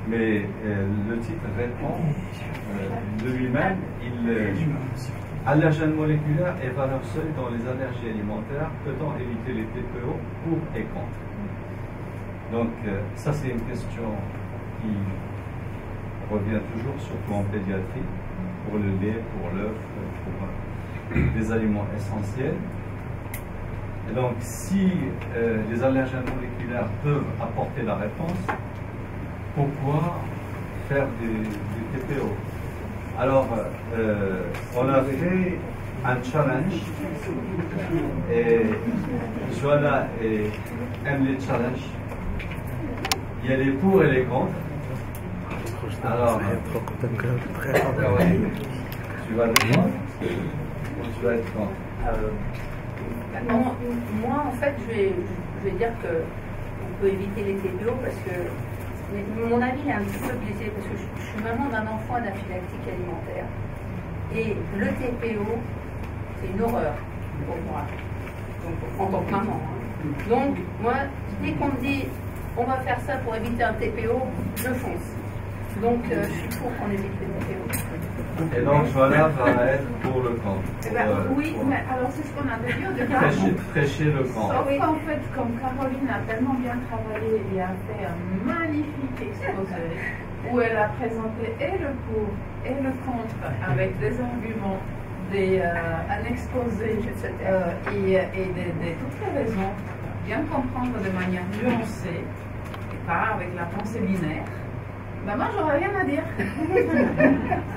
Mais le titre répond de lui-même. Allergène moléculaire et valeur seuil dans les allergies alimentaires, peut-on éviter les TPO pour et contre? Donc ça c'est une question qui revient toujours, surtout en pédiatrie, pour le lait, pour l'œuf, pour des aliments essentiels. Et donc si les allergènes moléculaires peuvent apporter la réponse, pourquoi faire des TPO? Alors, on a fait un challenge et Joanna aime les challenges. Il y a les pour et les contre. Alors, tu vas répondre ou tu vas être contre? Moi, en fait, je vais dire qu'on peut éviter les TPO parce que mon avis est un petit peu biaisé parce que je suis maman d'un enfant anaphylactique alimentaire et le TPO, c'est une horreur pour moi, donc, en tant que maman. Hein. Donc, moi, dès qu'on me dit on va faire ça pour éviter un TPO, je fonce. Donc, je suis pour qu'on évite les TPO. Et donc, Joanna va être pour le camp. Oui, mais alors c'est ce qu'on avait dit au départ. Prêcher le camp. Sauf qu'en fait, comme Caroline a tellement bien travaillé et a fait un magnifique exposé où elle a présenté et le pour et le contre avec des arguments, un exposé et toutes les raisons pour bien comprendre de manière nuancée et pas avec la pensée binaire. Ben moi, j'aurais rien à dire.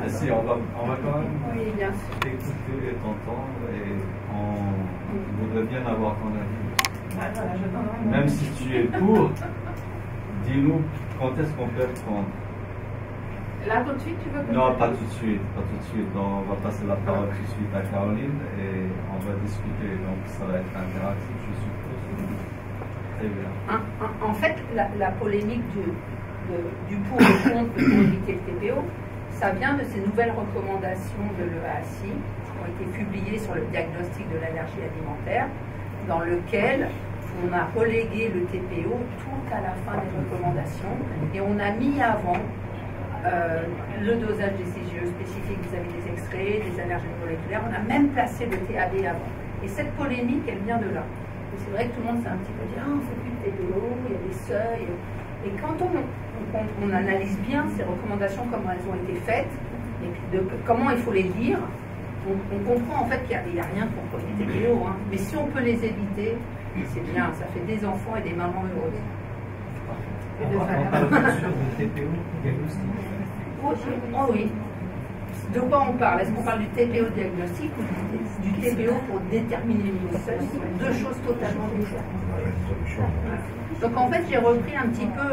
Si, on va quand même bien t'écouter et t'entendre et on voudrait bien avoir ton avis. Ben voilà, je donnerai mon Même si tu es pour, dis-nous quand est-ce qu'on peut être contre. Là, tout de suite, tu veux que Non, pas tout de suite, pas tout de suite. On va passer la parole tout de suite à Caroline et on va discuter. Donc, ça va être interactif, je suppose. Très bien. En fait, la polémique du pour et contre pour éviter le TPO, ça vient de ces nouvelles recommandations de l'EACI qui ont été publiées sur le diagnostic de l'allergie alimentaire, dans lequel on a relégué le TPO tout à la fin des recommandations et on a mis avant le dosage des CGE spécifiques vis-à-vis des extraits, des allergènes moléculaires, on a même placé le TAD avant. Et cette polémique, elle vient de là. Et c'est vrai que tout le monde s'est un petit peu dit, ah, on ne fait plus de TPO, il y a des seuils. Et quand on analyse bien ces recommandations, comment elles ont été faites, et puis comment il faut les lire, on comprend en fait qu'il n'y a rien contre les TPO. Hein. Mais si on peut les éviter, c'est bien, ça fait des enfants et des mamans heureuses. On parle sur le TPO diagnostic. Oh oui. De quoi on parle? Est-ce qu'on parle du TPO diagnostic ou du TPO pour déterminer le seuil? Ce sont deux choses totalement différentes. Donc en fait, j'ai repris un petit peu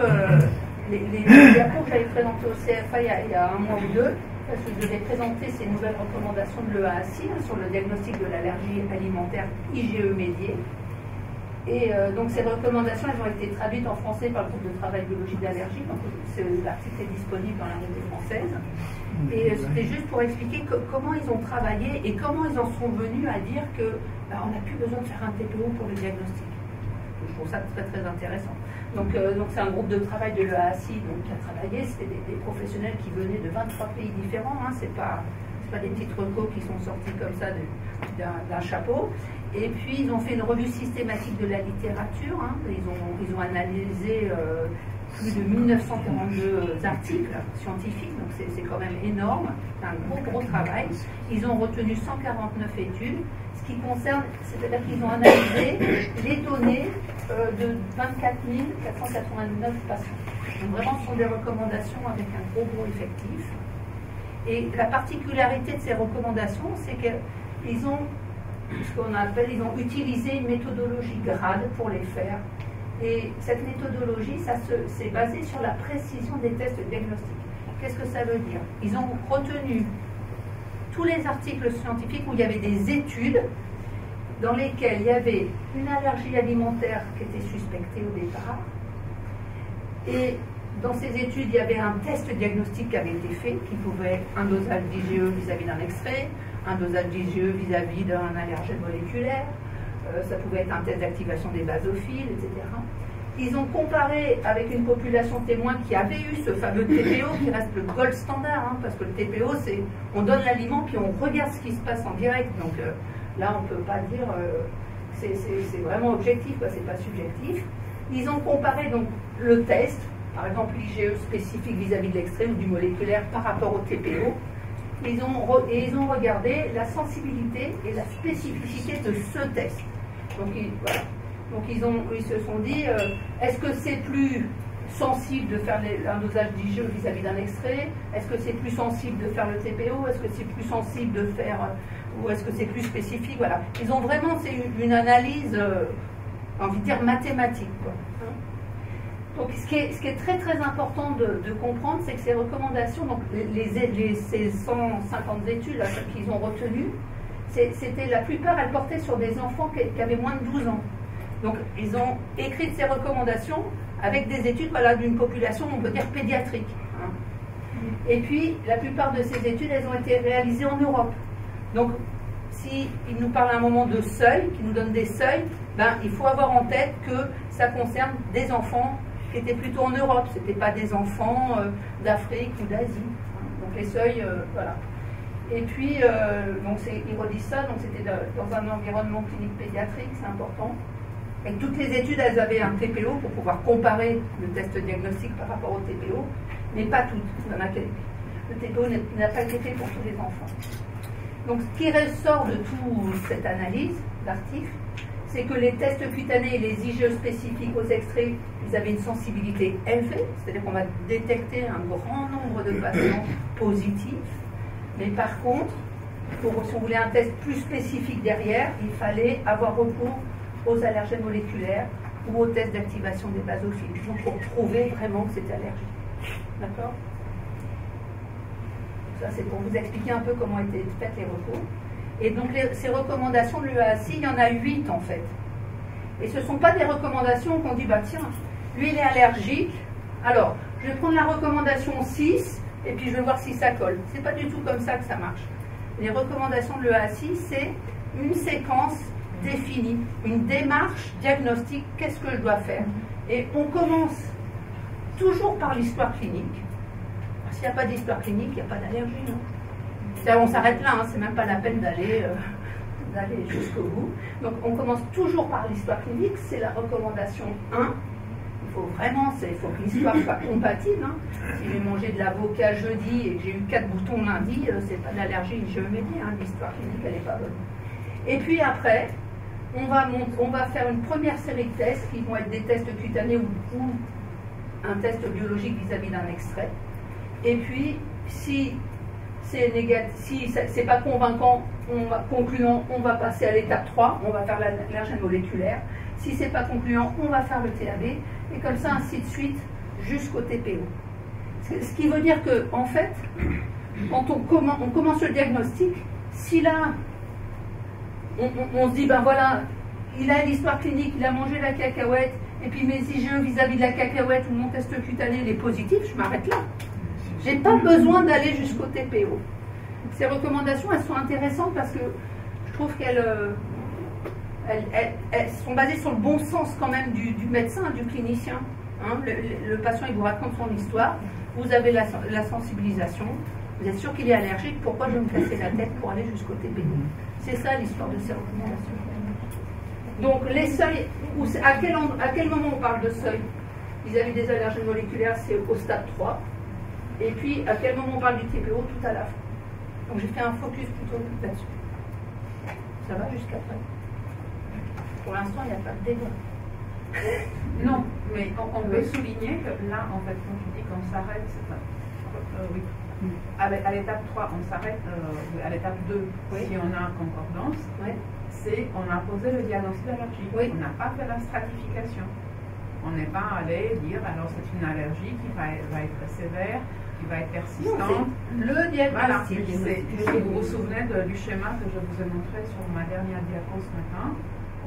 les diapos que j'avais présentées au CFA il y a un mois ou deux, parce que je devais présenter ces nouvelles recommandations de l'EACI sur le diagnostic de l'allergie alimentaire IgE médiée. Et donc ces recommandations, elles ont été traduites en français par le groupe de travail biologie d'allergie, donc l'article est disponible dans la revue française. Et c'était juste pour expliquer comment ils ont travaillé et comment ils en sont venus à dire que on n'a plus besoin de faire un TPO pour le diagnostic. Je trouve ça très très intéressant. Donc c'est un groupe de travail de l'EACI qui a travaillé, c'était des professionnels qui venaient de 23 pays différents, hein, c'est pas des petites recos qui sont sortis comme ça d'un chapeau. Et puis ils ont fait une revue systématique de la littérature, hein. Ils ont analysé plus de 1942 articles scientifiques, donc c'est quand même énorme, c'est un gros travail. Ils ont retenu 149 études, ce qui concerne, c'est-à-dire qu'ils ont analysé les données de 24 489 patients. Donc vraiment, ce sont des recommandations avec un gros effectif. Et la particularité de ces recommandations, c'est qu'ils ont ce qu'on appelle, ils ont utilisé une méthodologie GRADE pour les faire. Et cette méthodologie, c'est basé sur la précision des tests diagnostiques. Qu'est-ce que ça veut dire? Ils ont retenu tous les articles scientifiques où il y avait des études dans lesquelles il y avait une allergie alimentaire qui était suspectée au départ. Et dans ces études, il y avait un test diagnostique qui avait été fait, qui pouvait être un dosage d'IgE vis-à-vis d'un extrait, un dosage d'IgE vis-à-vis d'un allergène moléculaire, ça pouvait être un test d'activation des basophiles, etc. ils ont comparé avec une population témoin qui avait eu ce fameux TPO qui reste le gold standard, hein, parce que le TPO, c'est on donne l'aliment puis on regarde ce qui se passe en direct. Donc là, on ne peut pas dire, c'est vraiment objectif, c'est pas subjectif. Ils ont comparé donc le test, par exemple l'IgE spécifique vis-à-vis de l'extrait ou du moléculaire par rapport au TPO. Ils ont regardé la sensibilité et la spécificité de ce test. Donc, voilà. Donc ils se sont dit, est-ce que c'est plus sensible de faire un dosage d'IgE vis-à-vis d'un extrait? Est-ce que c'est plus sensible de faire le TPO? Est-ce que c'est plus sensible de faire, ou est-ce que c'est plus spécifique? Voilà. Ils ont vraiment, c'est une analyse, envie de dire mathématique, quoi. Donc, ce qui est très très important de comprendre, c'est que ces recommandations, donc ces 150 études qu'ils ont retenues, c'était la plupart, elles portaient sur des enfants qui avaient moins de 12 ans. Donc, ils ont écrit ces recommandations avec des études d'une population, on peut dire, pédiatrique. Hein. Et puis, la plupart de ces études, elles ont été réalisées en Europe. Donc, s'ils nous parlent à un moment de seuil, qu'ils nous donnent des seuils, il faut avoir en tête que ça concerne des enfants qui étaient plutôt en Europe, ce n'étaient pas des enfants d'Afrique ou d'Asie. Donc les seuils, voilà. Et puis, ils redisent ça, donc c'était dans un environnement clinique pédiatrique, c'est important. Et toutes les études, elles avaient un TPO pour pouvoir comparer le test diagnostique par rapport au TPO, mais pas toutes. Il y en a quelques. Le TPO n'a pas été fait pour tous les enfants. Donc ce qui ressort de toute cette analyse d'article, c'est que les tests cutanés et les IgE spécifiques aux extraits, ils avaient une sensibilité élevée, c'est-à-dire qu'on va détecter un grand nombre de patients positifs. Mais par contre, si on voulait un test plus spécifique derrière, il fallait avoir recours aux allergènes moléculaires ou aux tests d'activation des basophiles, donc pour prouver vraiment que c'était allergique. D'accord? Ça, c'est pour vous expliquer un peu comment étaient faites les recours. Et donc, ces recommandations de l'UASI, il y en a 8 en fait. Et ce ne sont pas des recommandations qu'on dit, tiens, lui il est allergique, alors je vais prendre la recommandation 6 et puis je vais voir si ça colle. C'est pas du tout comme ça que ça marche. Les recommandations de l'UASI, c'est une séquence définie, une démarche diagnostique, qu'est-ce que je dois faire? Et on commence toujours par l'histoire clinique. S'il n'y a pas d'histoire clinique, il n'y a pas d'allergie, non? On s'arrête là, c'est même pas la peine d'aller jusqu'au bout. Donc on commence toujours par l'histoire clinique, c'est la recommandation 1. Il faut vraiment, il faut que l'histoire soit compatible. Hein. Si j'ai mangé de l'avocat jeudi et que j'ai eu 4 boutons lundi, c'est pas de l'allergie, je me dis, hein, l'histoire clinique elle n'est pas bonne. Et puis après, on va faire une première série de tests qui vont être des tests cutanés ou un test biologique vis-à-vis d'un extrait. Et puis, si c'est négatif, si c'est pas convaincant, concluant, on va passer à l'étape 3, on va faire l'allergène moléculaire. Si c'est pas concluant, on va faire le TAB, et comme ça, ainsi de suite, jusqu'au TPO. Ce qui veut dire que, en fait, quand on commence le diagnostic, si là, on se dit, voilà, il a l'histoire clinique, il a mangé la cacahuète, et puis mes IgE vis-à-vis de la cacahuète ou mon test cutané, il est positif, je m'arrête là. Je n'ai pas besoin d'aller jusqu'au TPO. Ces recommandations, elles sont intéressantes parce que je trouve qu'elles sont basées sur le bon sens quand même du médecin, du clinicien. Hein, le patient, il vous raconte son histoire, vous avez la sensibilisation, vous êtes sûr qu'il est allergique, pourquoi je vais me casser la tête pour aller jusqu'au TPO? C'est ça l'histoire de ces recommandations. Donc les seuils, à quel moment on parle de seuil vis-à-vis des allergènes moléculaires? C'est au stade 3. Et puis, à quel moment on parle du TPO? Tout à la fin. Donc, j'ai fait un focus plutôt là-dessus. Ça va jusqu'après? Pour l'instant, il n'y a pas de débat. Non, mais on peut souligner que là, en fait, quand tu dis qu'on s'arrête, oui. À l'étape 3, on s'arrête, à l'étape 2, oui. Si on a concordance, oui. On a posé le diagnostic d'allergie. Oui. On n'a pas fait la stratification. On n'est pas allé dire, alors c'est une allergie qui va être sévère, qui va être persistante. Le diagnostic. Voilà. Si vous vous souvenez du schéma que je vous ai montré sur ma dernière diapo ce matin,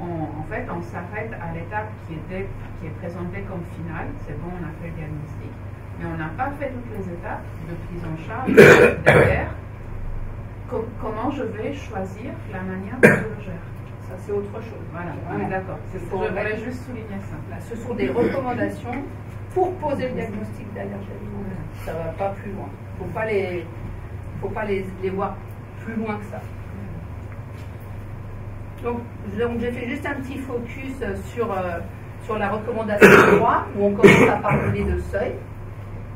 en fait, on s'arrête à l'étape qui est présentée comme finale. C'est bon, on a fait le diagnostic. Mais on n'a pas fait toutes les étapes de prise en charge derrière. Comment je vais choisir la manière dont je le gère? Ça, c'est autre chose. Voilà, on est d'accord. Je voulais juste souligner ça. Là, ce sont des recommandations pour poser le diagnostic d'allergie alimentaire. Ça ne va pas plus loin. Il ne faut pas les voir plus loin que ça. Donc j'ai fait juste un petit focus sur la recommandation 3, où on commence à parler de seuil.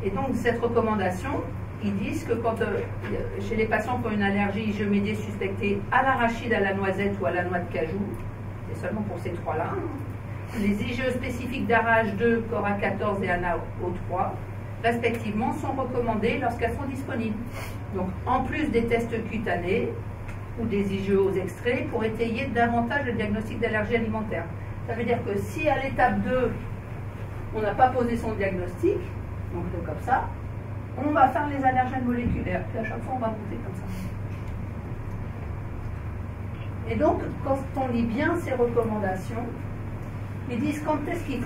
Et donc, cette recommandation, ils disent que quand, chez les patients qui ont une allergie IgE-médiée suspectée à l'arachide, à la noisette ou à la noix de cajou, c'est seulement pour ces trois-là, les IgE spécifiques d'ARAH2, CORA14 et ANAO3, respectivement, sont recommandés lorsqu'elles sont disponibles. Donc, en plus des tests cutanés ou des IgE aux extraits, pour étayer davantage le diagnostic d'allergie alimentaire. Ça veut dire que si à l'étape 2, on n'a pas posé son diagnostic, donc comme ça, on va faire les allergènes moléculaires, puis à chaque fois on va monter comme ça. Et donc, quand on lit bien ces recommandations, ils disent quand est-ce qu'il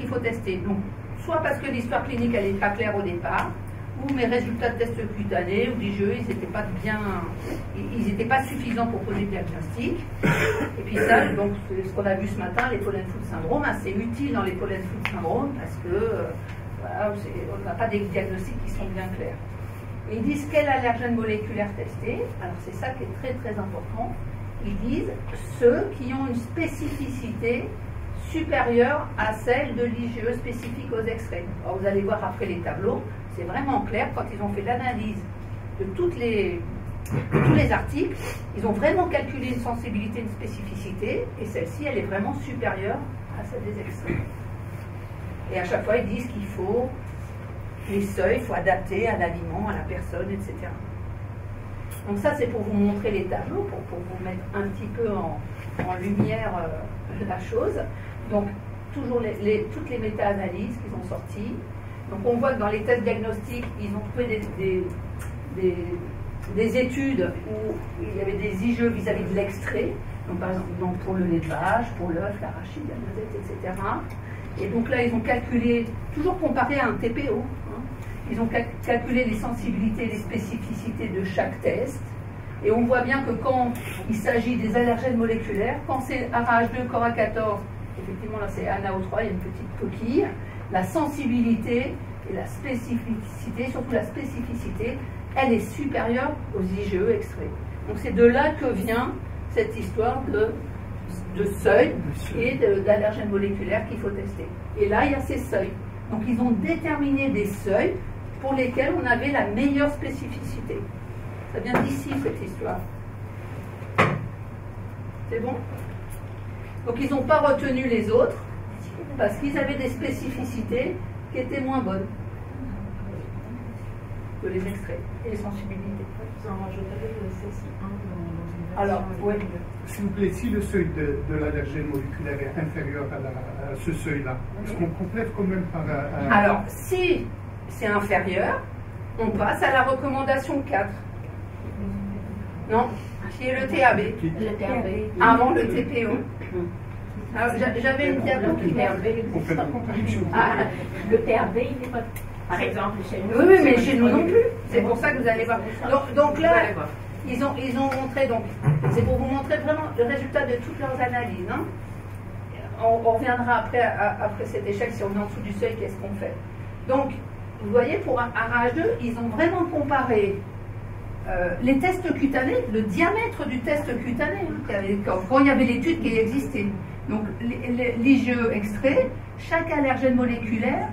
faut tester. Donc, soit parce que l'histoire clinique elle n'est pas claire au départ, ou mes résultats de tests cutanés ou d'IgE, ils n'étaient pas suffisants pour poser le diagnostic. Et puis ça, donc ce qu'on a vu ce matin, les pollen food syndrome, c'est utile dans les pollen food syndrome parce que voilà, on n'a pas des diagnostics qui sont bien clairs. Et ils disent quel allergène moléculaire tester. Alors c'est ça qui est très très important. Ils disent ceux qui ont une spécificité supérieure à celle de l'IgE spécifique aux extraits. Alors vous allez voir après les tableaux, c'est vraiment clair, quand ils ont fait l'analyse de tous les articles, ils ont vraiment calculé une sensibilité, une spécificité, et celle-ci, elle est vraiment supérieure à celle des extraits. Et à chaque fois, ils disent qu'il faut, les seuils, il faut adapter à l'aliment, à la personne, etc. Donc ça, c'est pour vous montrer les tableaux, pour vous mettre un petit peu en lumière la chose. Donc, toujours toutes les méta-analyses qu'ils ont sorties. Donc on voit que dans les tests diagnostiques, ils ont trouvé des études où il y avait des IgE vis-à-vis de l'extrait, donc par exemple pour le lait de vache, pour l'œuf, l'arachide, la noisette, etc. Et donc là, ils ont calculé, toujours comparé à un TPO, ils ont calculé les sensibilités et les spécificités de chaque test. Et on voit bien que quand il s'agit des allergènes moléculaires, quand c'est ARAH2, CORA14, effectivement là c'est ANAO3, il y a une petite coquille, la sensibilité et la spécificité, surtout la spécificité, elle est supérieure aux IgE extraits. Donc c'est de là que vient cette histoire de seuil et d'allergènes moléculaires qu'il faut tester. Et là, il y a ces seuils. Donc ils ont déterminé des seuils pour lesquels on avait la meilleure spécificité. Ça vient d'ici, cette histoire. C'est bon? Donc ils n'ont pas retenu les autres, parce qu'ils avaient des spécificités qui étaient moins bonnes que les extraits et les sensibilités. Vous en rajouterez le CSI1 dans une Alors, oui. S'il vous plaît, si le seuil de l'allergène moléculaire est inférieur à ce seuil-là, est-ce qu'on complète quand même par... Alors, si c'est inférieur, on passe à la recommandation 4. Non, qui est le TAB. Le TAB. Avant le TPO. Alors, j'avais une diapo qui le TAB, il n'est pas... Par exemple, chez nous. Oui, mais chez nous non plus. C'est pour ça que vous allez voir. Donc là, ils ont montré, donc c'est pour vous montrer vraiment le résultat de toutes leurs analyses. Hein. On reviendra après cet échec, si on est en dessous du seuil, qu'est-ce qu'on fait. Donc, vous voyez, pour ARAH2, ils ont vraiment comparé les tests cutanés, le diamètre du test cutané, quand il y avait l'étude qui existait. Donc, l'IgE extrait, chaque allergène moléculaire,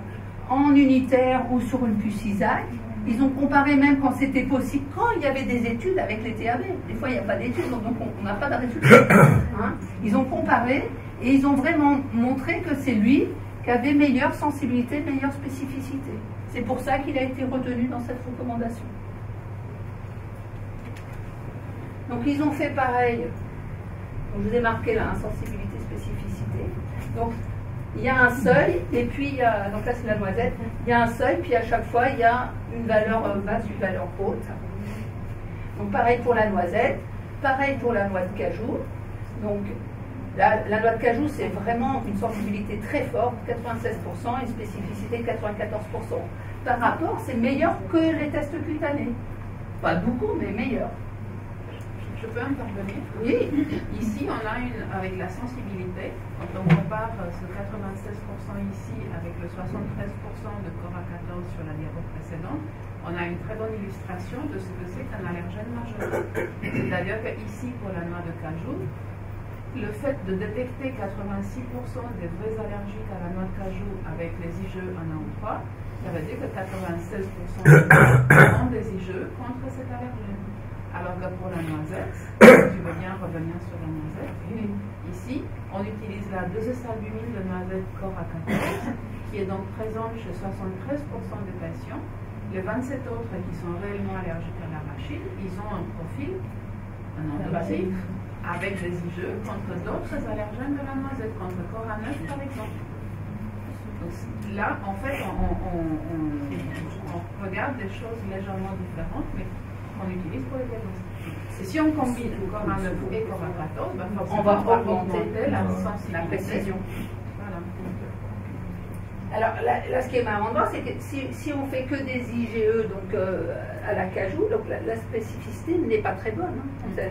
en unitaire ou sur une puce ISAC, ils ont comparé même quand c'était possible, quand il y avait des études avec les TAB. Des fois, il n'y a pas d'études, donc on n'a pas de résultats. Hein. Ils ont comparé et ils ont vraiment montré que c'est lui qui avait meilleure sensibilité, meilleure spécificité. C'est pour ça qu'il a été retenu dans cette recommandation. Donc, ils ont fait pareil. Donc, je vous ai marqué là, sensibilité, spécificité. Donc, il y a un seuil, et puis, il y a, donc là c'est la noisette, il y a un seuil, puis à chaque fois, il y a une valeur basse, une valeur haute. Donc pareil pour la noisette, pareil pour la noix de cajou. Donc la noix de cajou, c'est vraiment une sensibilité très forte, 96%, et une spécificité 94%. Par rapport, c'est meilleur que les tests cutanés. Pas beaucoup, mais meilleur. Je peux intervenir? Oui. Ici, on a avec la sensibilité, quand on compare ce 96% ici avec le 73% de Cora 14 sur la diapo précédente, on a une très bonne illustration de ce que c'est qu'un allergène majeur. C'est-à-dire qu'ici, pour la noix de cajou, le fait de détecter 86% des vrais allergiques à la noix de cajou avec les IgE 1 ou 3, ça veut dire que 96% ont des IgE contre cet allergène. Alors que pour la noisette, tu veux bien revenir sur la noisette, ici, on utilise la 2-salbumine de noisette Cora 14, qui est donc présente chez 73% des patients. Les 27 autres qui sont réellement allergiques à l'arachide, ils ont un profil, un endotype, avec des IgE contre d'autres allergènes de la noisette, contre Cora 9 par exemple. Donc là, en fait, on regarde des choses légèrement différentes, mais qu'on utilise pour les diagnostics. Et si on combine Cora 9 et Cora 14, ben on va augmenter la précision. Voilà. Alors là, ce qui est marrant, c'est que si on fait que des IgE donc, à la cajou, donc la spécificité n'est pas très bonne. Hein.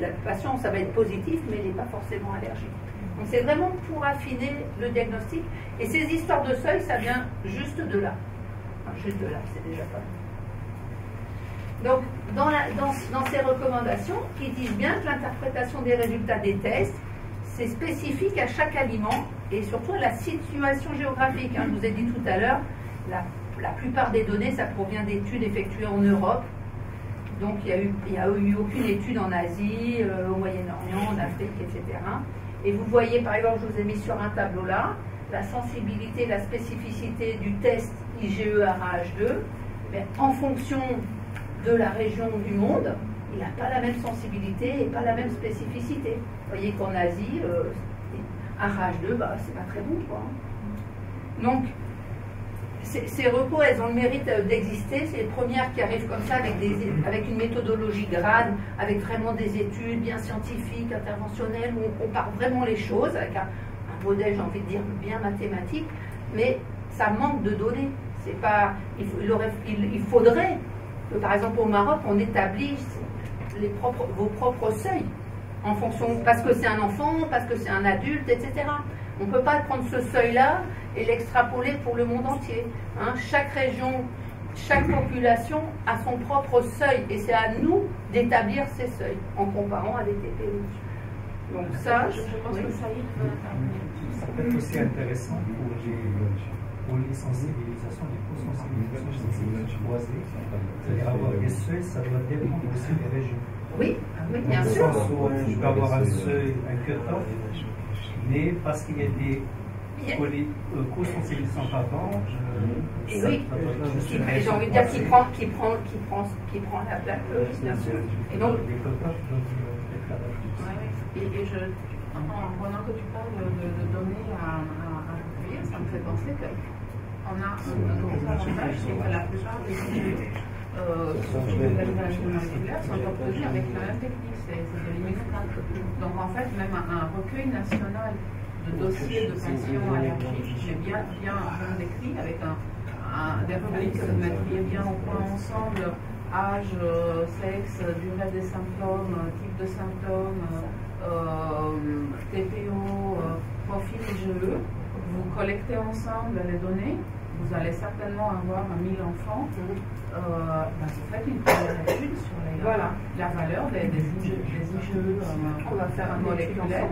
La patient, ça va être positif, mais il n'est pas forcément allergique. Donc c'est vraiment pour affiner le diagnostic. Et ces histoires de seuil, ça vient juste de là. Enfin, juste de là, c'est déjà pas mal. Donc, dans ces recommandations, qui disent bien que l'interprétation des résultats des tests, c'est spécifique à chaque aliment et surtout à la situation géographique. Hein. Je vous ai dit tout à l'heure, la plupart des données, ça provient d'études effectuées en Europe. Donc, il n'y a eu aucune étude en Asie, au Moyen-Orient, en Afrique, etc. Et vous voyez, par exemple, je vous ai mis sur un tableau là, la sensibilité, la spécificité du test IgE-ARAH2, mais en fonction de la région du monde, il n'a pas la même sensibilité et pas la même spécificité. Vous voyez qu'en Asie, ARAH2, bah, c'est pas très bon, quoi. Donc, ces repos, elles ont le mérite d'exister. C'est les premières qui arrivent comme ça avec une méthodologie grade, avec vraiment des études bien scientifiques, interventionnelles, où on compare vraiment les choses, avec un modèle, j'ai envie de dire, bien mathématique, mais ça manque de données. C'est pas, il faudrait que, par exemple, au Maroc, on établisse vos propres seuils, en fonction, parce que c'est un enfant, parce que c'est un adulte, etc. On ne peut pas prendre ce seuil-là et l'extrapoler pour le monde entier. Hein. Chaque région, chaque population a son propre seuil et c'est à nous d'établir ces seuils en comparant à des TPO. Donc ça, je pense que ça y est. Ça peut être aussi intéressant pour les sensibilisations, les co-sensibilisations croisées. C'est-à-dire avoir des seuils, ça doit dépendre aussi des régions. Oui, oui, bien sûr. Dans le sens où je peux avoir un seuil, un cut-off, mais parce qu'il y a des co-sensibilisations par et oui, j'ai envie de dire qui prend la place, bien sûr. Et donc, pendant que tu parles de données à recueillir, ça me fait penser qu'on a un gros avantage, c'est que la plupart des IgE surtout les allergies moléculaires sont obtenus avec la même technique, c'est de l'immunographie. Donc en fait, même un recueil national de dossiers de patients allergiques, j'ai bien décrit avec des rubriques que vous mettriez bien au point ensemble, âge, sexe, durée des symptômes, type de symptômes, TPO, profil IgE. Vous collectez ensemble les données, vous allez certainement avoir 1000 enfants. Vous faites une première étude sur la valeur des IgE on va faire un moléculaire.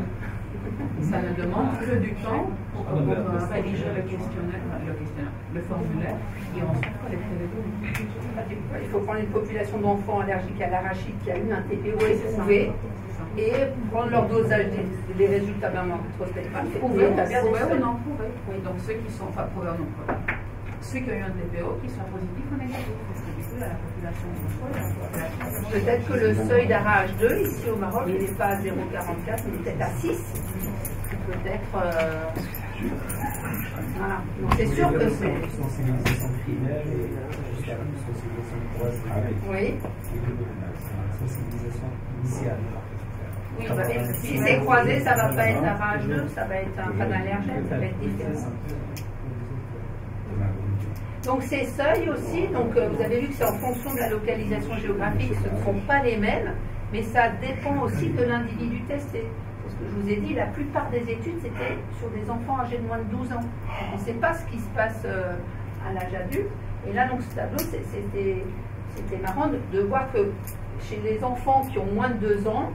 Ça ne demande que du temps pour rédiger le formulaire et ensuite collecter les données. Il faut prendre une population d'enfants allergiques à l'arachide qui a eu un TPO éprouvé et prendre leur dosage des résultats d'un rétrospectif. Prouver ou non prouver. Oui, donc ceux qui sont pas prouvés ou non prouvés. Ceux qui ont eu un TPO qui soient positifs ou négatifs. Parce que du coup, la population peut-être que le seuil d'ARAH2 ici au Maroc, il n'est pas à 0,44, mais peut-être à 6. Peut-être. Voilà. Donc c'est sûr que c'est. Sensibilisation primaire et jusqu'à la sensibilisation croisée. Oui. Sensibilisation initiale. Oui, si c'est croisé, ça ne va pas être ARAH2, ça va être un allergène, ça va être différent. Donc ces seuils aussi, donc, vous avez vu que c'est en fonction de la localisation géographique, ce ne sont pas les mêmes. mais ça dépend aussi de l'individu testé. Parce que je vous ai dit, la plupart des études, c'était sur des enfants âgés de moins de 12 ans. On ne sait pas ce qui se passe à l'âge adulte. Et là, donc, ce tableau, c'était marrant de voir que chez les enfants qui ont moins de 2 ans,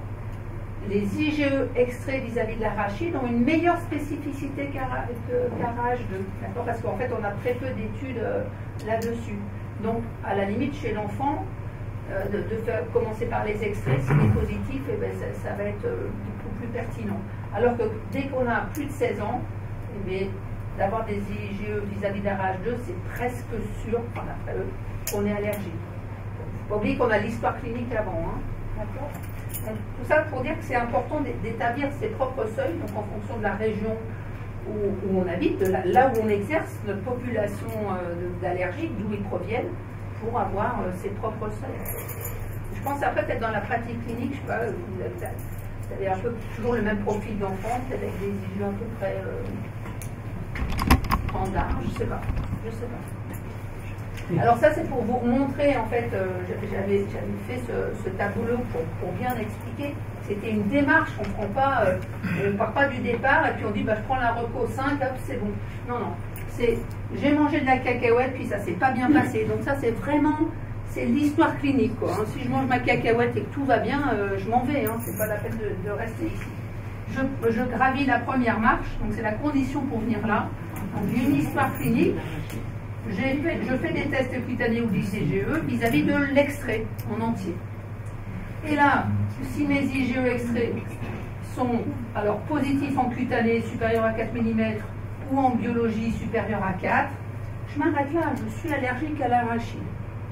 les IgE extraits vis-à-vis de l'arachide ont une meilleure spécificité qu'à l'âge 2. Parce qu'en fait, on a très peu d'études là-dessus. Donc, à la limite, chez l'enfant, de faire, commencer par les extraits, si c'est positif, eh ben, ça va être beaucoup plus pertinent. Alors que dès qu'on a plus de 16 ans, eh bien, d'avoir des IgE vis-à-vis de RH2, c'est presque sûr, enfin, d'après eux, qu'on est allergique. Il ne faut pas oublier qu'on a l'histoire clinique avant. Hein. D'accord ? Donc, tout ça pour dire que c'est important d'établir ses propres seuils, donc en fonction de la région où on habite, là où on exerce notre population d'allergiques, d'où ils proviennent, pour avoir ses propres seuils. Je pense après peut-être dans la pratique clinique, je ne sais pas, vous avez un peu toujours le même profil d'enfant, peut-être avec des IgE à peu près standards, je ne sais pas. Alors ça c'est pour vous montrer, en fait, j'avais fait ce tableau pour bien expliquer. C'était une démarche, on ne part pas du départ et puis on dit bah, je prends la reco 5, hop c'est bon. Non, c'est j'ai mangé de la cacahuète puis ça s'est pas bien passé. Donc ça c'est vraiment, c'est l'histoire clinique quoi. Hein. Si je mange ma cacahuète et que tout va bien, je m'en vais, hein. C'est pas la peine de rester ici. Je gravis la première marche, donc c'est la condition pour venir là. Donc une histoire clinique. Je fais des tests cutanés ou d'IgE vis-à-vis de l'extrait en entier. Et là, si mes IgE extraits sont alors positifs en cutané supérieur à 4 mm ou en biologie supérieur à 4, je m'arrête là, je suis allergique à l'arachide.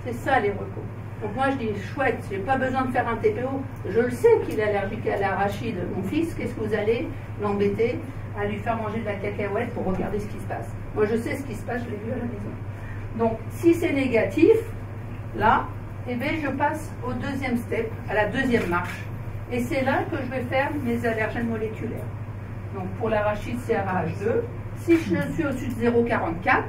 C'est ça les recos. Donc moi je dis, chouette, je n'ai pas besoin de faire un TPO, je le sais qu'il est allergique à l'arachide. Mon fils, qu'est-ce que vous allez l'embêter à lui faire manger de la cacahuète pour regarder ce qui se passe? Moi je sais ce qui se passe, je l'ai vu à la maison. Donc si c'est négatif, là, eh bien, je passe au deuxième step, à la deuxième marche. Et c'est là que je vais faire mes allergènes moléculaires. Donc pour l'arachide CRH2, si je suis au-dessus de 0,44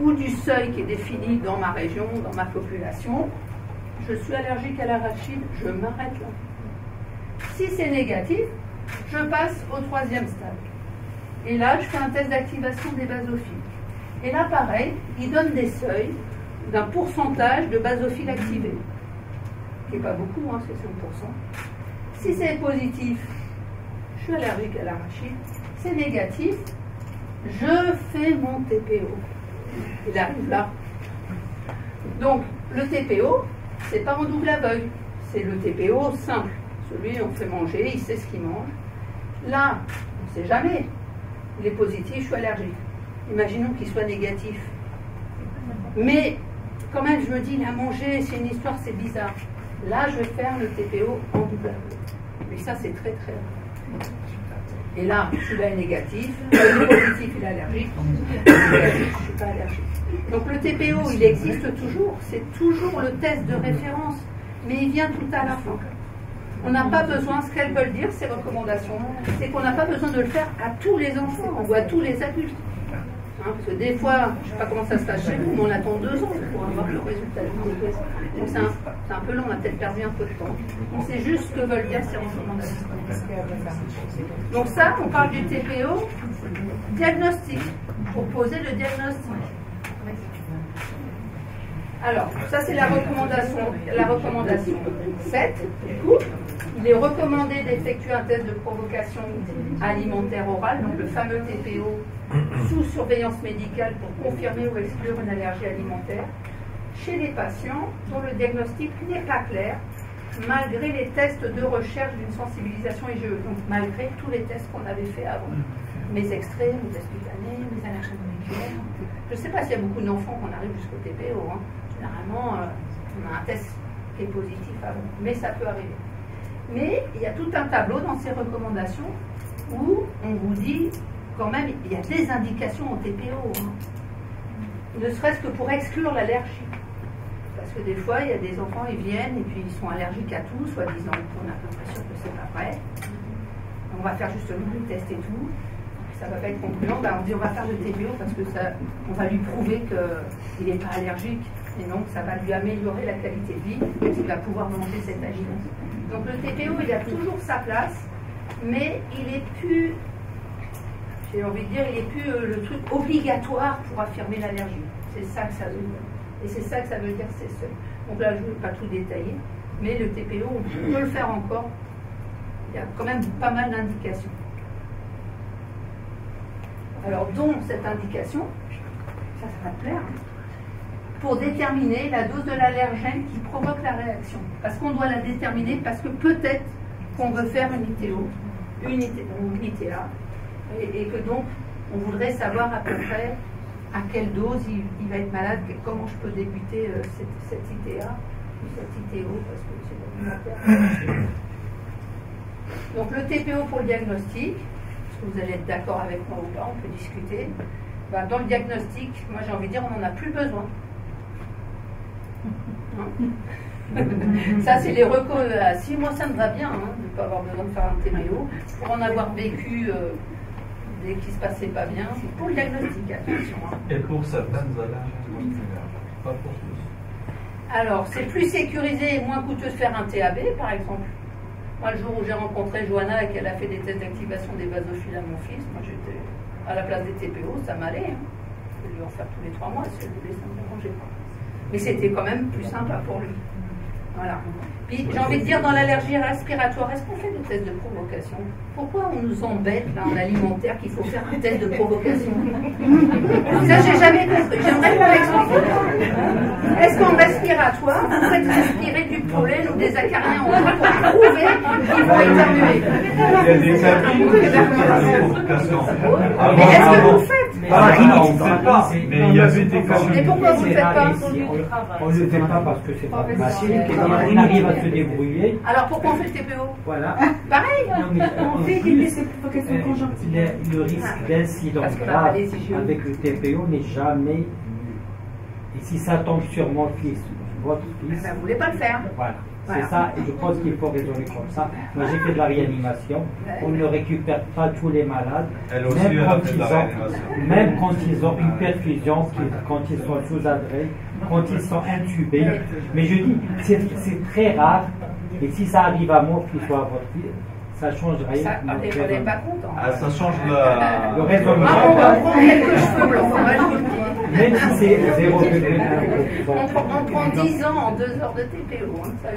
ou du seuil qui est défini dans ma région, dans ma population, je suis allergique à l'arachide, je m'arrête là. Si c'est négatif, je passe au troisième stade. Et là, je fais un test d'activation des basophiles. Et là, pareil, il donne des seuils d'un pourcentage de basophiles activés, qui n'est pas beaucoup, hein, c'est 5%. Si c'est positif, je suis allergique à l'arachide. C'est négatif, je fais mon TPO. Il arrive là. Donc, le TPO, c'est pas en double aveugle, c'est le TPO simple. Celui on fait manger, il sait ce qu'il mange. Là, on ne sait jamais. Il est positif, je suis allergique. Imaginons qu'il soit négatif. Mais quand même, je me dis, il a mangé, c'est une histoire, c'est bizarre. Là, je vais faire le TPO en double aveugle. Mais ça, c'est très très rare. Et là, celui-là est négatif, le positif, il est allergique. Je ne suis pas allergique. Donc le TPO, il existe toujours. C'est toujours le test de référence. Mais il vient tout à la fin. On n'a pas besoin, ce qu'elles veulent dire, ces recommandations, c'est qu'on n'a pas besoin de le faire à tous les enfants ou à tous les adultes. Hein, parce que des fois, je ne sais pas comment ça se passe chez vous, mais on attend 2 ans pour avoir le résultat. Donc c'est un peu long, on a peut-être perdu un peu de temps. Donc c'est juste ce que veulent dire ces recommandations. Donc ça, on parle du TPO, diagnostic, pour poser le diagnostic. Alors, ça c'est la recommandation 7. Du coup, il est recommandé d'effectuer un test de provocation alimentaire orale, donc le fameux TPO, sous surveillance médicale pour confirmer ou exclure une allergie alimentaire, chez les patients dont le diagnostic n'est pas clair, malgré les tests de recherche d'une sensibilisation IgE, donc malgré tous les tests qu'on avait fait avant. Mes extraits, mes tests cutanés, mes allergies moléculaires. Je ne sais pas s'il y a beaucoup d'enfants qu'on arrive jusqu'au TPO. Hein. Généralement, on a un test qui est positif avant, mais ça peut arriver. Mais il y a tout un tableau dans ces recommandations où on vous dit quand même, il y a des indications au TPO, hein. Ne serait-ce que pour exclure l'allergie. Parce que des fois, il y a des enfants, ils viennent et puis ils sont allergiques à tout, soi-disant. On a l'impression que c'est pas vrai. On va faire justement le test et tout. Ça va pas être concluant. Ben, on dit on va faire le TPO parce que ça, on va lui prouver qu'il n'est pas allergique. Et donc, ça va lui améliorer la qualité de vie, parce qu'il va pouvoir manger cet aliment. Donc, le TPO, il a toujours sa place, mais il est plus, j'ai envie de dire, il est plus le truc obligatoire pour affirmer l'allergie. C'est ça que ça veut dire. Et c'est ça que ça veut dire, ces seuils. Donc là, je ne veux pas tout détailler, mais le TPO, on peut le faire encore. Il y a quand même pas mal d'indications. Alors, dont cette indication, ça va te plaire, pour déterminer la dose de l'allergène qui provoque la réaction. Parce qu'on doit la déterminer, parce que peut-être qu'on veut faire une ITO, une ITA, et que donc, on voudrait savoir à peu près à quelle dose il va être malade, comment je peux débuter cette ITA, ou cette ITO, parce que c'est l'alimentaire. Donc, le TPO pour le diagnostic, vous allez être d'accord avec moi ou pas, on peut discuter. Ben, dans le diagnostic, moi j'ai envie de dire, on n'en a plus besoin. Ça, c'est les recos. Si moi ça me va bien, de ne pas avoir besoin de faire un TPO, pour en avoir vécu dès qu'il ne se passait pas bien, c'est pour le diagnostic, attention. Et pour certaines allergies moléculaires, pas pour tous. Alors, c'est plus sécurisé et moins coûteux de faire un TAB, par exemple. Moi, le jour où j'ai rencontré Johanna et qu'elle a fait des tests d'activation des basophiles à mon fils, moi j'étais à la place des TPO, ça m'allait. Je vais lui en faire tous les 3 mois, si elle voulait, ça ne me dérangeait pas. Mais c'était quand même plus sympa pour lui. Voilà. Puis j'ai envie de dire, dans l'allergie respiratoire, est-ce qu'on fait des tests de provocation? Pourquoi on nous embête là en alimentaire qu'il faut faire un test de provocation? Ça, j'ai jamais compris. J'aimerais vous l'expliquer. Est-ce qu'en respiratoire, vous faites respirer du pollen ou des acariens en droit pour prouver qu'ils vont éternuer? Il y a des avis de provocation. Mais est-ce que vous le faites? On ne fait pas, mais il y avait des cas. Et pourquoi vous ne le faites pas? On ne le fait pas parce que c'est pas facile, on arrive à se débrouiller. Alors pourquoi on fait le TPO? Voilà. Pareil. Non, mais On fait des tests de provocation conjonctive. le risque d'incident Parce qu'on a grave pas les IgE. avec le TPO n'est jamais nul. Et si ça tombe sur mon fils, votre fils, Ben, vous ne voulez pas le faire. voilà. Voilà. C'est ça, et je pense qu'il faut raisonner comme ça. Moi, j'ai fait de la réanimation. On ne récupère pas tous les malades. Elle aussi, elle a fait de la réanimation. Même quand ils ont une perfusion, quand ils sont sous adresse, quand ils sont intubés. Mais je dis, c'est très rare. Et si ça arrive à mon fils ou à votre fils, ça change rien. Ça, on n'est pas content. Ah, ça change la... Le raisonnement. Ah, on va prendre quelques cheveux blancs, moi, je vous le dis. Même si c'est 0,1%. On prend 10 ans en 2 heures de TPO. Hein, ça,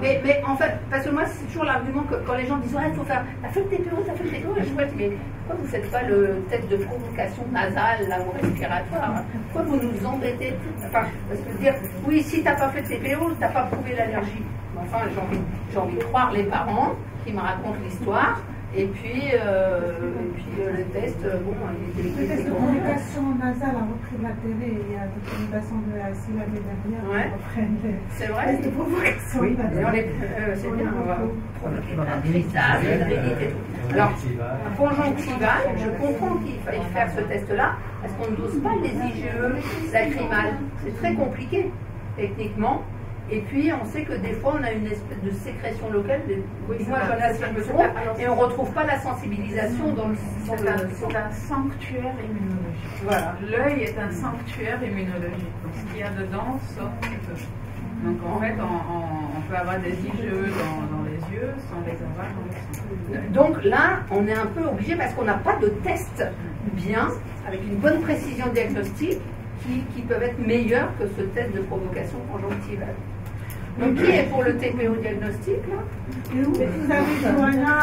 mais en fait, parce que moi, c'est toujours l'argument que quand les gens disent, ouais, il faut faire, t'as fait le TPO, t'as fait le TPO, et je vois, mais pourquoi vous ne faites pas le test de provocation nasale là, ou respiratoire, hein? Pourquoi vous nous embêtez? Enfin, parce que dire, oui, si t'as pas fait le TPO, t'as pas prouvé l'allergie. Enfin, j'ai envie de croire les parents qui me racontent l'histoire. Et puis le test, bon, il Le test de communication nasale a repris de l'intérêt. Il y a des communications de la ASI l'année dernière Ouais. qui reprennent les c'est vrai. tests de provocation Oui, nasale. c'est bien, on va provoquer plein de cristal, de rhinite et tout. Alors, conjonctivale, je comprends qu'il faille faire ce test-là, parce qu'on ne dose pas les IgE lacrymales. C'est très compliqué, techniquement. Et puis, on sait que des fois, on a une espèce de sécrétion locale. Moi, j'en ai si je me trompe, et on ne retrouve pas la sensibilisation dans le... C'est un sanctuaire immunologique. Voilà. L'œil est un sanctuaire immunologique. Donc, ce qu'il y a dedans sort très peu. Donc, en fait, on peut avoir des IgE dans les yeux sans les avoir dans le sang. Donc là, on est un peu obligé, parce qu'on n'a pas de test bien, avec une bonne précision diagnostique, qui peuvent être meilleurs que ce test de provocation conjonctivale. Donc, qui est pour le TPO diagnostic là? Et où vous avez Johanna?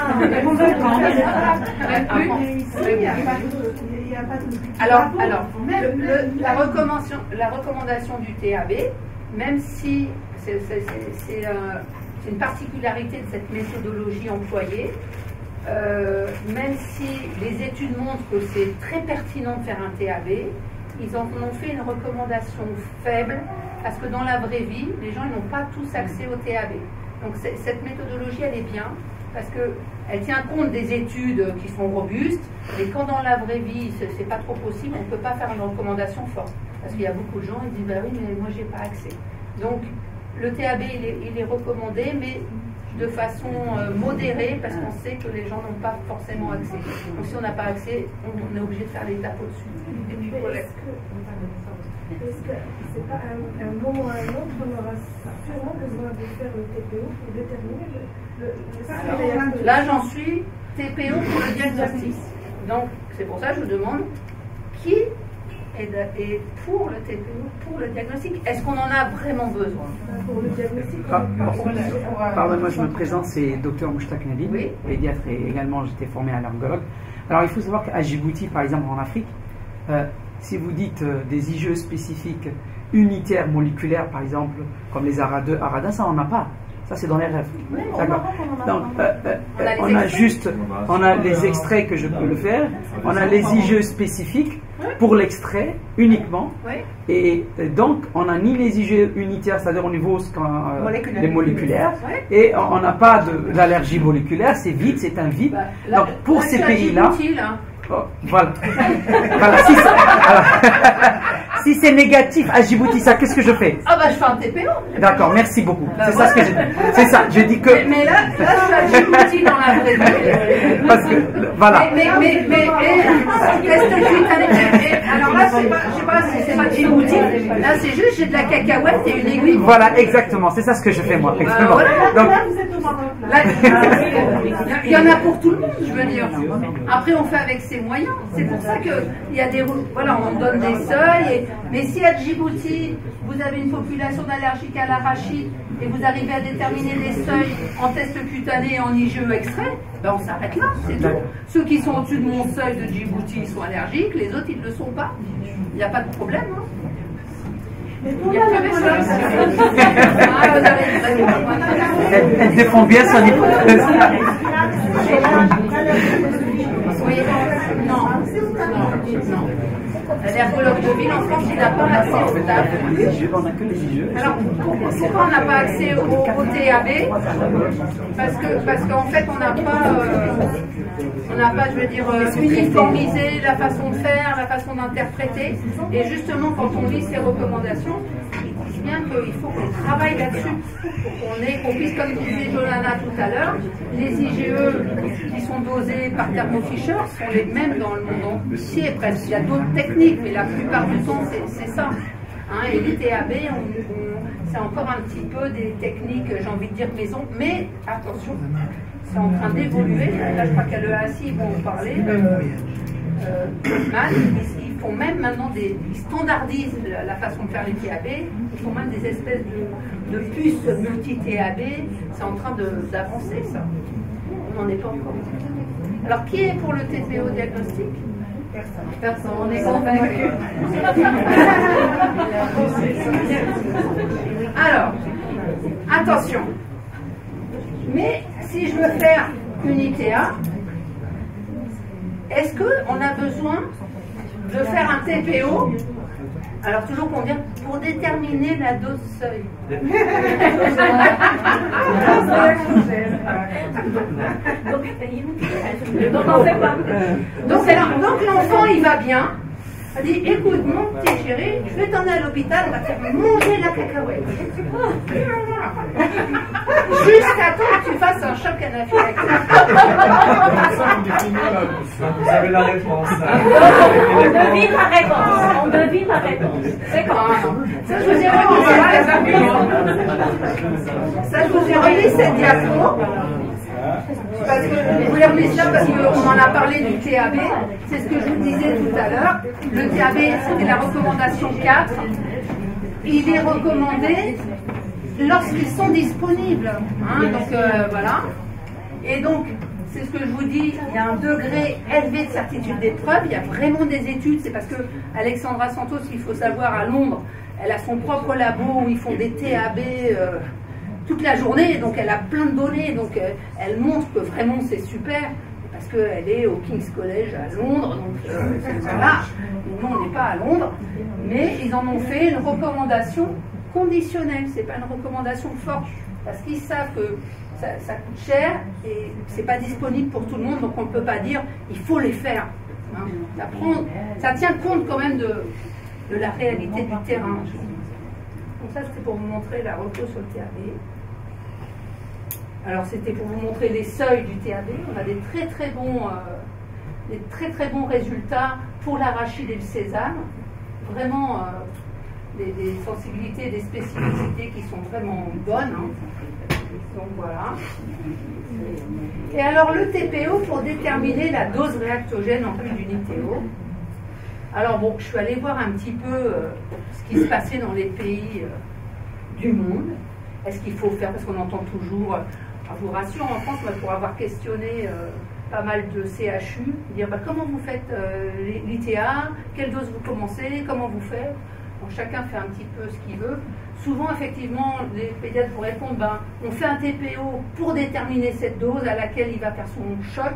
On veut quand Il n'y a pas de... Alors, la recommandation du TAB, même si c'est une particularité de cette méthodologie employée, même si les études montrent que c'est très pertinent de faire un TAB, ils en ont fait une recommandation faible, parce que dans la vraie vie, les gens n'ont pas tous accès au TAB. Donc cette méthodologie, elle est bien, parce qu'elle tient compte des études qui sont robustes, mais quand dans la vraie vie, c'est pas trop possible, on ne peut pas faire une recommandation forte. Parce qu'il y a beaucoup de gens qui disent, bah oui, mais moi, j'ai pas accès. Donc, le TAB, il est recommandé, mais de façon modérée, parce qu'on sait que les gens n'ont pas forcément accès. Donc, si on n'a pas accès, on est obligé de faire l'étape au-dessus. Est-ce que c'est pas un moment ou un autre, on aura sûrement besoin de faire le TPO pour déterminer Alors, là, j'en suis TPO pour le diagnostic. Donc, c'est pour ça que je vous demande qui est pour le TPO, pour le diagnostic. Est-ce qu'on en a vraiment besoin? Pour le diagnostic. Pardon, moi je me présente, c'est Dr Moushtaq Nabil, oui. Pédiatre et également j'étais formé allergologue. Alors il faut savoir qu'à Djibouti, par exemple en Afrique, si vous dites des IgE spécifiques unitaires moléculaires, par exemple, comme les ARA2, ARA1, ça on n'en a pas. Ça c'est dans les rêves. D'accord. Donc on a les extraits que je peux le faire. On a les IgE spécifiques pour l'extrait uniquement. Et donc on n'a ni les IgE unitaires, c'est-à-dire au niveau des moléculaires, et on n'a pas de l'allergie moléculaire. C'est vide, c'est un vide. Donc pour ces pays-là. Oh, voilà. Voilà. Si c'est négatif à Djibouti, ça, qu'est-ce que je fais? Ah bah je fais un TPO. D'accord, merci beaucoup. C'est ça ce que j'ai dit. C'est ça, je dis que. Mais là je suis à Djibouti dans la vraie vie. Parce que, voilà. Test cutané. Alors là, je sais pas si c'est pas Djibouti. Là, c'est juste, j'ai de la cacahuète et une aiguille. Voilà, exactement. C'est ça ce que je fais moi. Exactement. Donc, Là, vous êtes au Maroc. Il y en a pour tout le monde, je veux dire. Après, on fait avec ses moyens. C'est pour ça que il y a des, voilà, on donne des seuils. Mais si à Djibouti, vous avez une population d'allergiques à l'arachide et vous arrivez à déterminer les seuils en test cutané et en IgE extrait, ben on s'arrête là, c'est tout. Ceux qui sont au-dessus de mon seuil de Djibouti sont allergiques, les autres ils ne le sont pas. Il n'y a pas de problème. Hein. Il y a elle défend bien son hypothèse. Oui, non. L'allergologue de ville en France, il n'a pas accès au TAB. Alors, pourquoi on n'a pas accès au TAB? Parce qu'en fait, on n'a pas, je veux dire, uniformisé la façon de faire, la façon d'interpréter. Et justement, quand on lit ces recommandations, ils disent bien qu'il faut qu'on travaille là-dessus. Qu'on puisse, comme disait Johanna tout à l'heure, les IgE qui sont dosés par Thermo Fisher sont les mêmes dans le monde entier presque. Il y a d'autres techniques, mais la plupart du temps, c'est ça. Hein, et les TAB, c'est encore un petit peu des techniques, j'ai envie de dire maison, mais attention, c'est en train d'évoluer. Là, je crois qu'à l'EASI, ils vont en parler. Ils font même maintenant ils standardisent la façon de faire les TAB, ils font même des espèces de puces multi-TAB, c'est en train d'avancer ça. On n'en est pas encore. Alors qui est pour le TPO diagnostic? Personne, on est convaincu. Alors, attention, mais si je veux faire une ITA, est-ce qu'on a besoin de faire un TPO? Alors toujours pour dire, pour déterminer la dose seuil. Donc on fait pas. Donc l'enfant il va bien. Elle dit, écoute mon petit chéri, je vais t'emmener à l'hôpital, on va te faire manger la cacahuète. Jusqu'à temps que tu fasses un choc anaphylactique. Vous avez la réponse. On devine la réponse. On devine la réponse. C'est quand ça, je vous ai remis cette diapo. Parce que je voulais remettre ça parce qu'on en a parlé du TAB. C'est ce que je vous disais tout à l'heure. Le TAB, c'était la recommandation 4. Il est recommandé lorsqu'ils sont disponibles. Hein, donc voilà. Et donc, c'est ce que je vous dis, il y a un degré élevé de certitude des preuves. Il y a vraiment des études. C'est parce que Alexandra Santos, il faut savoir, à Londres, elle a son propre labo où ils font des TAB toute la journée, donc elle a plein de données, donc elle montre que vraiment c'est super, parce qu'elle est au King's College à Londres, donc voilà, nous on n'est pas à Londres, mais ils en ont fait une recommandation conditionnelle, c'est pas une recommandation forte, parce qu'ils savent que ça coûte cher et c'est pas disponible pour tout le monde, donc on ne peut pas dire il faut les faire. Hein. Ça tient compte quand même de la réalité du terrain. Donc ça c'était pour vous montrer la repos sur le TAB. Alors c'était pour vous montrer les seuils du TAB. On a des très très bons résultats pour l'arachide et le sésame. Vraiment des sensibilités, des spécificités qui sont vraiment bonnes. Hein. Donc voilà. Et alors le TPO pour déterminer la dose réactogène en plus d'unité eau. Alors bon, je suis allée voir un petit peu ce qui se passait dans les pays du monde. Est-ce qu'il faut faire, parce qu'on entend toujours, je vous rassure, en France, pour avoir questionné pas mal de CHU, dire bah, comment vous faites l'ITA, quelle dose vous commencez, comment vous faites. Donc, chacun fait un petit peu ce qu'il veut. Souvent, effectivement, les pédiatres vous répondent ben, on fait un TPO pour déterminer cette dose à laquelle il va faire son choc,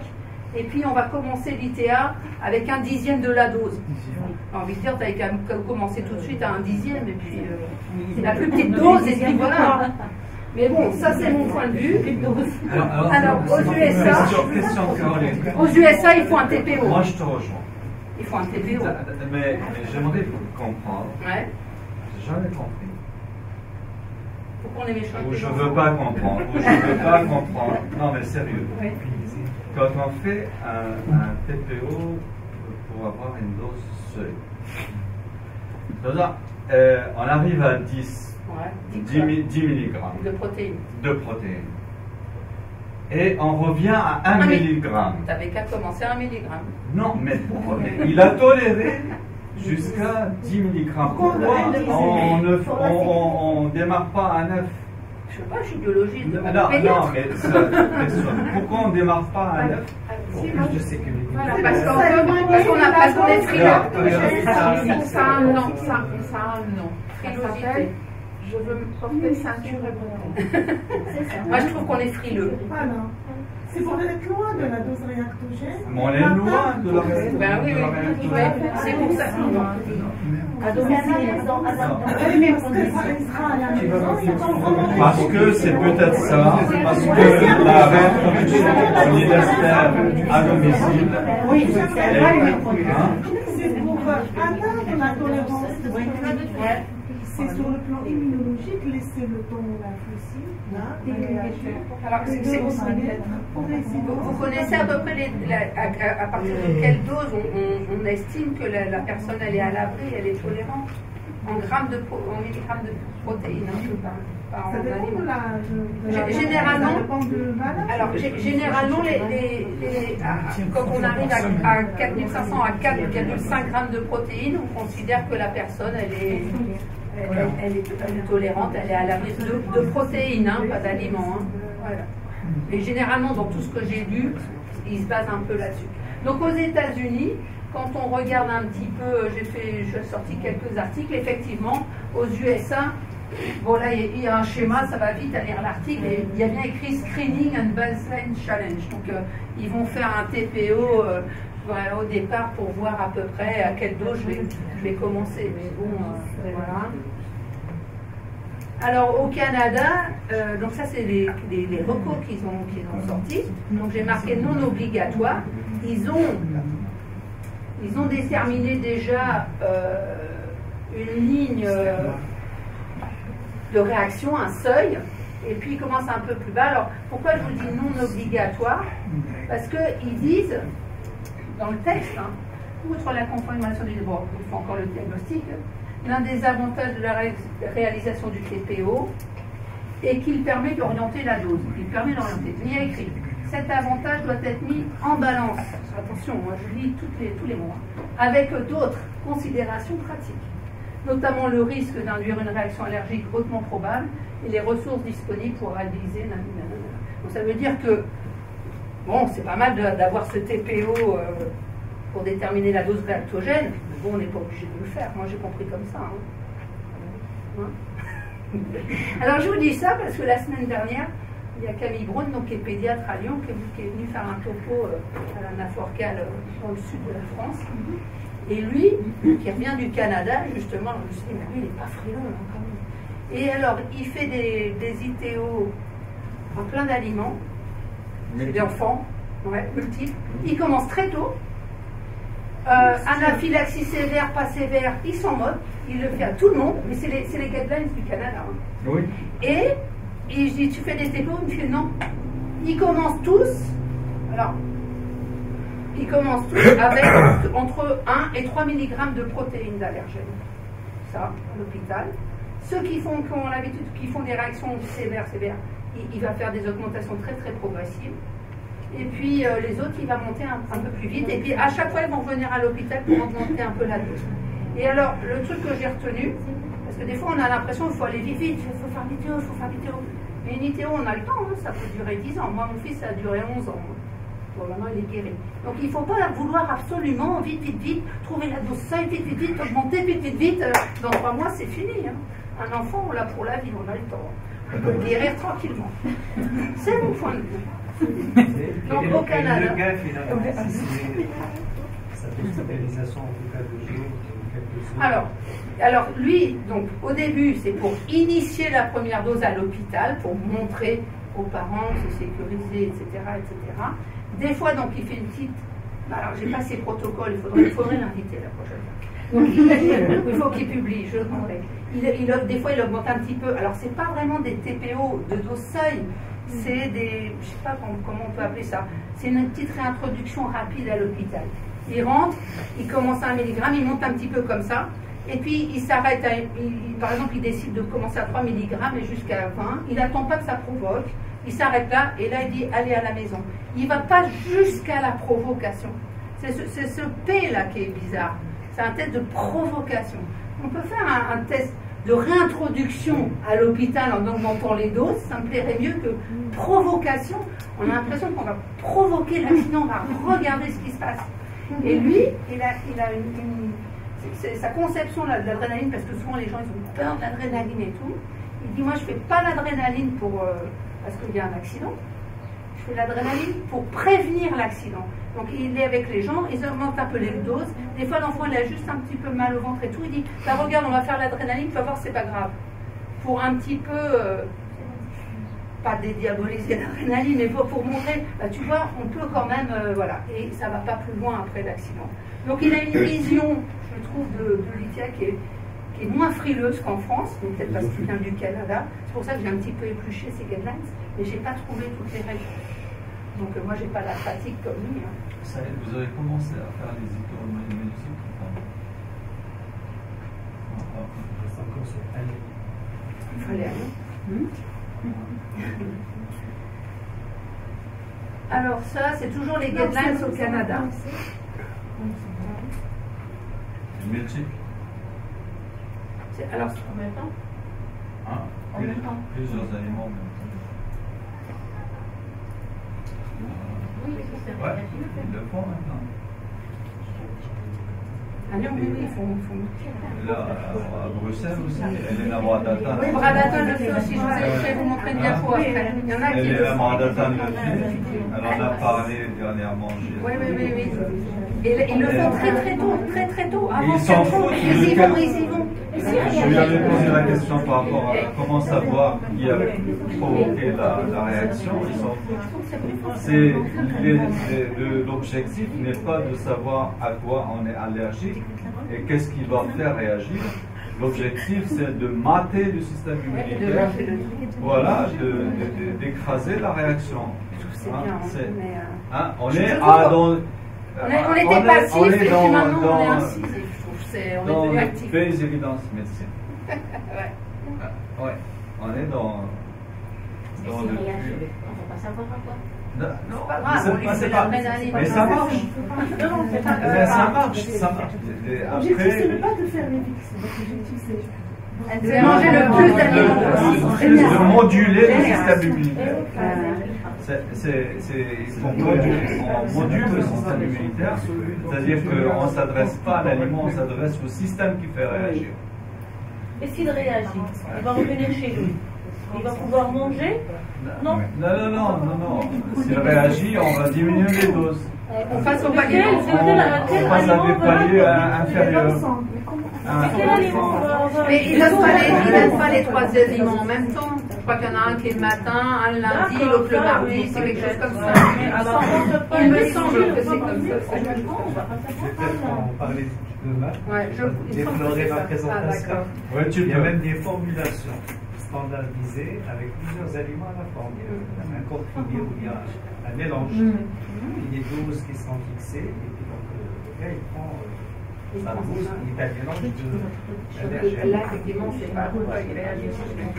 et puis on va commencer l'ITA avec 1/10 de la dose. J'ai envie de dire, tu avais qu'à commencer tout de suite à 1/10, et puis c'est la plus petite dose, et puis voilà. Mais bon, ça c'est mon point de vue. Alors, aux USA, ils font un TPO. Moi, je te rejoins. Ils font un TPO. Mais j'aimerais comprendre. Ouais. J'ai jamais compris. Pourquoi on est méchant? Ou je veux pas comprendre. Ou je veux pas comprendre. Non, mais sérieux. Ouais. Quand on fait un TPO pour avoir une dose seuil, on arrive à 10 mg de protéines. Et on revient à 1 mg. Tu n'avais qu'à commencer à 1 mg. Non, mais il a toléré jusqu'à 10 mg. Pourquoi on ne démarre pas à 9? Je ne sais pas, je suis biologiste. Non, mais c'est la question. Pourquoi on ne démarre pas à 9? Pour plus de sécurité. Voilà, parce qu'on est frileux. Ça a un nom. Ça s'appelle je veux me porter ceinture et bretons. Moi, je trouve qu'on est frileux. Voilà. C'est pour être loin de la dose réactogène. Mais on est loin de la dose. Ben oui, c'est pour ça. Parce que c'est peut-être ça, parce que la reproduction universitaire à domicile. Oui, c'est pour atteindre la tolérance. C'est sur le plan immunologique, laisser le temps à la vous connaissez à peu près à partir de quelle dose on estime que la personne elle est à l'abri, elle est tolérante en milligrammes de protéines, par généralement, quand on arrive à 4500 à 4,5 grammes de protéines, on considère que la personne elle est tolérante, elle est à l'abri de protéines, pas d'aliments. Voilà. Et généralement, dans tout ce que j'ai lu, ils se basent un peu là-dessus. Donc aux États-Unis, quand on regarde un petit peu, j'ai sorti quelques articles, effectivement, aux USA, bon là il y a un schéma, ça va vite à lire l'article, et il y a bien écrit Screening and Baseline Challenge. Donc ils vont faire un TPO voilà, au départ pour voir à peu près à quelle dose je vais commencer. Mais bon, voilà. Alors au Canada, donc ça c'est les recours qu'ils ont sortis. Donc j'ai marqué non obligatoire. Ils ont déterminé déjà une ligne de réaction, un seuil, et puis ils commencent un peu plus bas. Alors pourquoi je vous dis non obligatoire? Parce qu'ils disent dans le texte, outre la confirmation du bon, il faut encore le diagnostic, l'un des avantages de la réalisation du TPO est qu'il permet d'orienter la dose. Il permet d'orienter. Il y a écrit, cet avantage doit être mis en balance. Attention, moi je lis tous les mots. Avec d'autres considérations pratiques, notamment le risque d'induire une réaction allergique hautement probable et les ressources disponibles pour réaliser. Donc ça veut dire que bon, c'est pas mal d'avoir ce TPO pour déterminer la dose réactogène, mais bon, on n'est pas obligé de le faire. Moi, j'ai compris comme ça. Alors, je vous dis ça parce que la semaine dernière, il y a Camille Braun, donc, qui est pédiatre à Lyon, qui est venu faire un topo à la Naforcale dans le sud de la France. Et lui, qui revient du Canada, justement, je me suis dit, mais lui, il n'est pas frileux, quand même. Et alors, il fait des ITO en plein d'aliments, des enfants, multiples. Il commence très tôt. Anaphylaxie sévère, pas sévère, il s'en moque. Il le fait à tout le monde, mais c'est les guidelines du Canada. Oui. Et je dis, tu fais des TPO? Il me fait non. Ils commencent tous, avec entre 1 et 3 mg de protéines d'allergènes. ça à l'hôpital. Ceux qui ont l'habitude, qui font des réactions sévères, il va faire des augmentations très très progressives. Et puis les autres, il va monter un peu plus vite. Et puis à chaque fois, ils vont venir à l'hôpital pour augmenter un peu la dose. Et alors, le truc que j'ai retenu, parce que des fois on a l'impression qu'il faut aller vite, il faut faire l'ITO, il faut faire l'ITO. Mais une ITO, on a le temps, hein, ça peut durer 10 ans. Moi, mon fils, ça a duré 11 ans. Bon, maintenant, il est guéri. Donc, il ne faut pas vouloir absolument, vite, trouver la dose seuil, vite, augmenter, vite. Dans 3 mois, c'est fini. Hein. Un enfant, on l'a pour la vie, on a le temps. On peut le guérir tranquillement. C'est mon point de vue. Donc, au Canada. Le gars, finalement, ça fait une stabilisation en tout cas de jours, quelques jours. Alors, lui, donc, au début, c'est pour initier la première dose à l'hôpital, pour montrer aux parents, se sécuriser, etc., etc. Des fois, donc, il fait une petite... Alors, j'ai pas ses protocoles, il faudrait l'inviter la prochaine fois. Donc, il faut qu'il publie, je le comprends. Des fois, il augmente un petit peu. Alors, c'est pas vraiment des TPO de dose seuil, c'est des... Je sais pas comment on peut appeler ça. C'est une petite réintroduction rapide à l'hôpital. Il rentre, il commence à 1 mg, il monte un petit peu comme ça, et puis il s'arrête, par exemple, il décide de commencer à 3 mg et jusqu'à 20, il n'attend pas que ça provoque, il s'arrête là, et là il dit allez à la maison. Il ne va pas jusqu'à la provocation. C'est ce P là qui est bizarre, c'est un test de provocation. On peut faire un test de réintroduction à l'hôpital en augmentant les doses, ça me plairait mieux que provocation. On a l'impression qu'on va provoquer l'accident, on va regarder ce qui se passe. Et lui, il a c'est sa conception de l'adrénaline, parce que souvent les gens ils ont peur de l'adrénaline et tout. Il dit moi je fais pas l'adrénaline parce qu'il y a un accident, je fais l'adrénaline pour prévenir l'accident. Donc il est avec les gens, ils augmentent un peu les doses. Des fois l'enfant il a juste un petit peu mal au ventre et tout, il dit bah, regarde on va faire l'adrénaline, tu vas voir c'est pas grave. Pour un petit peu pas dédiaboliser l'adrénaline, mais pour montrer, bah, tu vois, on peut quand même, voilà, et ça va pas plus loin après l'accident. Donc il a une vision, je trouve, de l'ITIA qui est moins frileuse qu'en France, peut-être parce qu'il vient du Canada. C'est pour ça que j'ai un petit peu épluché ces guidelines, mais j'ai pas trouvé toutes les règles. Donc moi j'ai pas la pratique comme lui. Hein. Ça, vous avez commencé à faire les médecine. Il fallait aller. Alors ça, c'est toujours les guidelines au Canada. Belgique. Alors, en même temps En même temps. Plusieurs aliments en même temps. Oui, c'est ouais, ils le font maintenant. Ah non, oui, ils font. Là, à Bruxelles aussi, Elena Bradatan. Oui, Bradatan le fait aussi. Je vais vous montrer une diapo après. Il y en a qui le font. Elena Bradatan le fait. Elle en a parlé dernièrement. Oui. Et ils le font très tôt. Avant ils s'en foutent. Ils y vont. Je lui avais posé la question par rapport à comment savoir qui a provoqué la réaction. Ils s'en foutent. L'objectif n'est pas de savoir à quoi on est allergique et qu'est-ce qui va faire réagir. L'objectif, c'est de mater le système immunitaire, voilà, d'écraser la réaction. On est on était passif et puis maintenant on est incisif. Dans les pays évidences médecine. Ouais. On est dans le. On ne peut pas savoir à quoi. Non, c'est pas. Mais ça marche. Non, c'est pas. Mais ça marche. L'objectif, ce n'est pas de faire les VIX. L'objectif, c'est manger le plus d'aliments. De moduler le système immunitaire. On module le système immunitaire, c'est-à-dire qu'on ne s'adresse pas à l'aliment, on s'adresse au système qui fait réagir. Et s'il réagit, il va revenir chez lui. Il va pouvoir manger? Non. Non. S'il réagit, on va diminuer les doses. On passe au palier. On passe à des paliers inférieurs. Mais il donne pas les 3 aliments en même temps. Je crois qu'il y en a un qui est le matin, un le lundi, l'autre le mardi, c'est quelque chose comme ça. Il me semble que c'est comme ça. Peut-être qu'on parlait de maths, déplorer ma présentation. Il y a même des formulations standardisées avec plusieurs aliments à la fois. Il y a un comprimé où il y a un mélange, puis des doses qui sont fixées, et puis donc le gars il prend Là, effectivement, c'est pas pourquoi il réagit.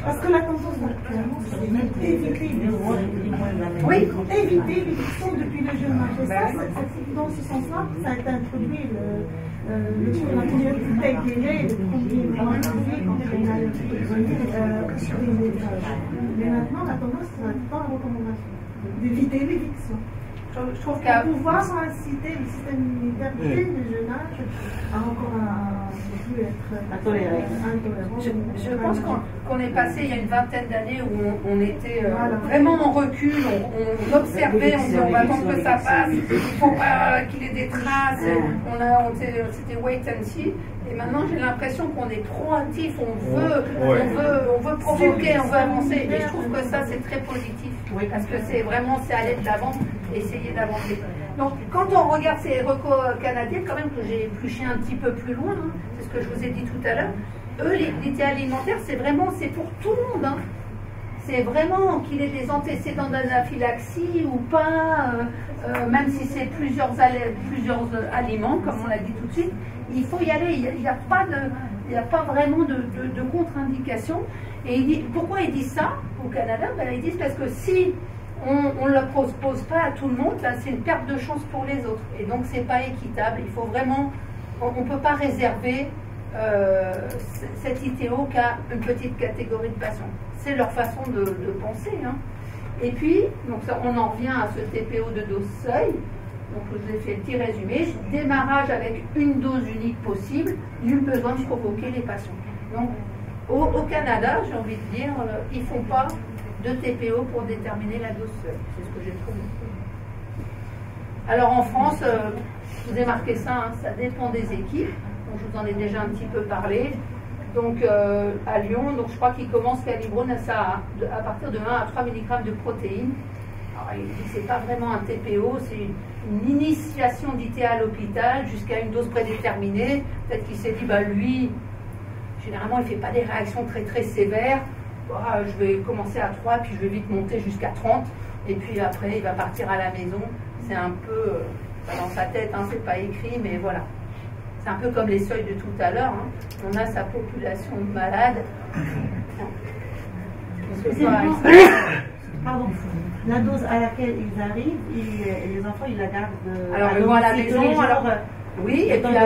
Parce que la tendance actuellement, c'est d'éviter les oui, éviter l'éviction depuis le jeune âge. Et ça, dans ce sens-là, ça a été introduit la première avec les laits, le premier quand il y a une allergie. Mais maintenant, la tendance, c'est pas la recommandation d'éviter l'éviction. Je trouve qu'à pouvoir inciter le système immunitaire dès le jeune âge à encore ne plus être intolérant. Je pense qu'on est passé il y a une vingtaine d'années où on était vraiment en recul, on observait, on disait on va attendre que ça passe, il ne faut pas qu'il y ait des traces, c'était wait and see. Et maintenant j'ai l'impression qu'on est proactif, on veut provoquer, on veut avancer. Et je trouve que ça c'est très positif, parce que c'est vraiment aller de l'avant, essayer d'avancer. Donc quand on regarde ces recos canadiens, quand même que j'ai épluché un petit peu plus loin, hein, c'est ce que je vous ai dit tout à l'heure, eux l'idée alimentaire c'est pour tout le monde. Hein. C'est vraiment qu'il ait des antécédents d'anaphylaxie ou pas, même si c'est plusieurs aliments, comme on l'a dit tout de suite, il faut y aller, il n'y a pas vraiment de contre-indication. Et pourquoi ils disent ça au Canada? Ils disent parce que si on ne le propose pas à tout le monde, c'est une perte de chance pour les autres. Et donc c'est pas équitable, il faut vraiment, on ne peut pas réserver cette ITO qu'à une petite catégorie de patients. C'est leur façon de penser. Hein. Et puis, donc ça, on en revient à ce TPO de dose seuil. Donc je vous ai fait le petit résumé. Démarrage avec une dose unique possible, nul besoin de provoquer les patients. Donc au Canada, j'ai envie de dire, ils ne font pas de TPO pour déterminer la dose seuil. C'est ce que j'ai trouvé. Alors en France, je vous ai marqué ça, hein, ça dépend des équipes. Donc, je vous en ai déjà un petit peu parlé. Donc à Lyon, donc je crois qu'il commence Calibrone à partir de 1 à 3 mg de protéines. Alors c'est pas vraiment un TPO, c'est une initiation d'ITA à l'hôpital jusqu'à une dose prédéterminée. Peut-être qu'il s'est dit, lui, généralement il ne fait pas des réactions très très sévères. Je vais commencer à 3, puis je vais vite monter jusqu'à 30, et puis après il va partir à la maison. C'est un peu dans sa tête, hein, c'est pas écrit, mais voilà. C'est un peu comme les seuils de tout à l'heure. Hein. On a sa population malade. Pardon. La dose à laquelle ils arrivent, les enfants, ils la gardent. Alors, ils vont à la maison. Oui, et puis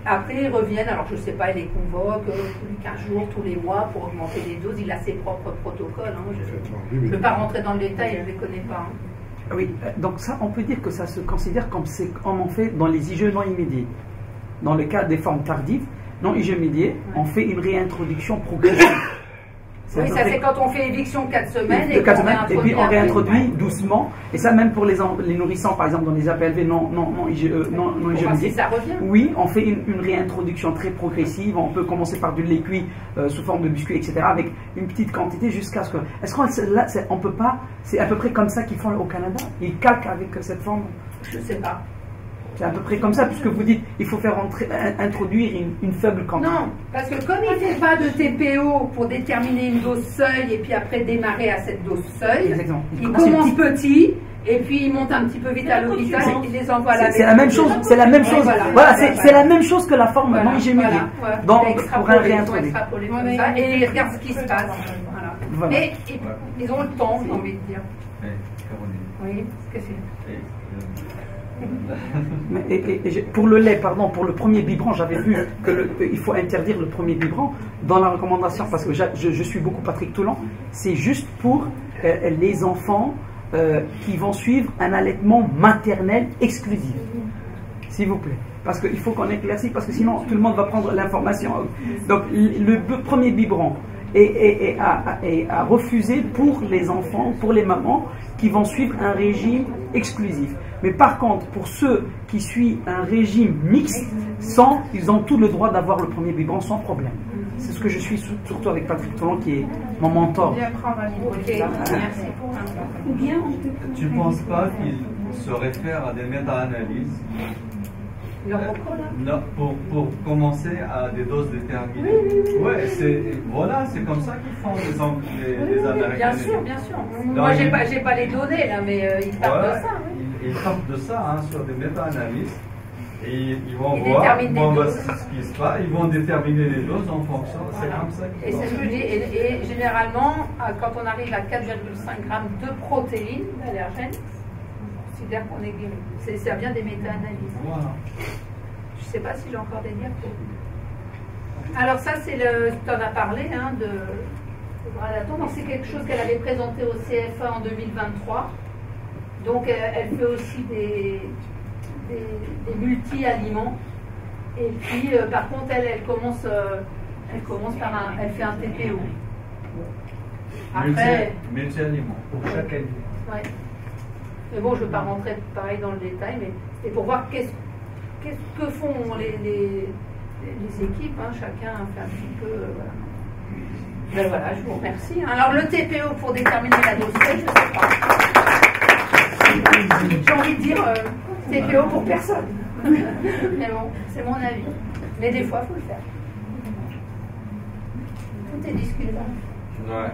après, ils reviennent. Alors, je ne sais pas, ils les convoquent tous les 15 jours, tous les mois pour augmenter les doses. Il a ses propres protocoles. Hein. Je ne peux pas rentrer dans le détail, je ne les connais pas. Hein. Oui, donc ça, on peut dire que ça se considère comme on fait dans les IgE non immédiés. Dans le cas des formes tardives, non IgE immédiés, on fait une réintroduction progressive. Oui, ça c'est quand on fait éviction 4 semaines et puis on réintroduit doucement. Et ça même pour les nourrissants, par exemple dans les APLV non IgE immédiés. Ça revient. Oui, on fait une réintroduction très progressive. On peut commencer par du lait cuit sous forme de biscuit, etc. avec une petite quantité jusqu'à ce que. Est-ce qu'on là, on peut pas? C'est à peu près comme ça qu'ils font au Canada. Ils calquent avec cette forme. Je ne sais pas. C'est à peu près comme ça, puisque vous dites il faut faire introduire une faible quantité. Non, parce que comme il ne fait pas de TPO pour déterminer une dose seuil et puis après démarrer à cette dose seuil, il commence petit et puis il monte un petit peu vite à l'hôpital et il les envoie à la maison. C'est la même chose, c'est la même chose. Voilà, c'est la même chose que la forme non IgE immédiée. Donc pour un réintroduire. Et ils regardent ce qui se passe. Voilà. Mais ils ont le temps, j'ai envie de dire. Oui, qu'est-ce que c'est? Pour le lait, pardon, pour le premier biberon, j'avais vu qu'il faut interdire le premier biberon dans la recommandation, parce que je suis beaucoup Patrick Toulon, c'est juste pour les enfants qui vont suivre un allaitement maternel exclusif, s'il vous plaît. Parce qu'il faut qu'on éclaircisse, parce que sinon tout le monde va prendre l'information. Donc le premier biberon est à refuser pour les enfants, pour les mamans qui vont suivre un régime exclusif. Mais par contre, pour ceux qui suivent un régime mixte, ils ont tout le droit d'avoir le premier biberon sans problème. C'est ce que je suis surtout avec Patrick Toulon qui est mon mentor. Tu ne penses pas qu'il se réfère à des méta-analyses pour commencer à des doses déterminées. Ouais, c'est comme ça qu'ils font les Américains. Bien sûr. Moi, j'ai pas les données là, mais ils partent de ça. Ils partent de ça, hein, sur des méta-analyses. Et ils vont voir ce qui se passe, ils vont déterminer les doses en fonction, c'est comme ça. Et c'est ce que je dis, et généralement, quand on arrive à 4,5 grammes de protéines d'allergènes, on considère qu'on est guéri. Ça vient des méta-analyses. Voilà. Je ne sais pas si j'ai encore des diapos. Alors ça, c'est le, tu en as parlé, hein, de Bradaton. Donc c'est quelque chose qu'elle avait présenté au CFA en 2023. Donc elle fait aussi des multi-aliments. Et puis par contre, elle commence par elle fait un TPO. Après, multi-aliments pour chaque aliment. Ouais. Mais bon, je ne veux pas rentrer pareil dans le détail, mais c'est pour voir qu'est-ce que font les équipes, hein, chacun fait un petit peu. Voilà. Ben voilà, je vous remercie. Alors le TPO pour déterminer la dose, je ne sais pas. J'ai envie de dire TPO pour personne. Mais bon, c'est mon avis. Mais des fois, il faut le faire. Tout est discutable. Ouais.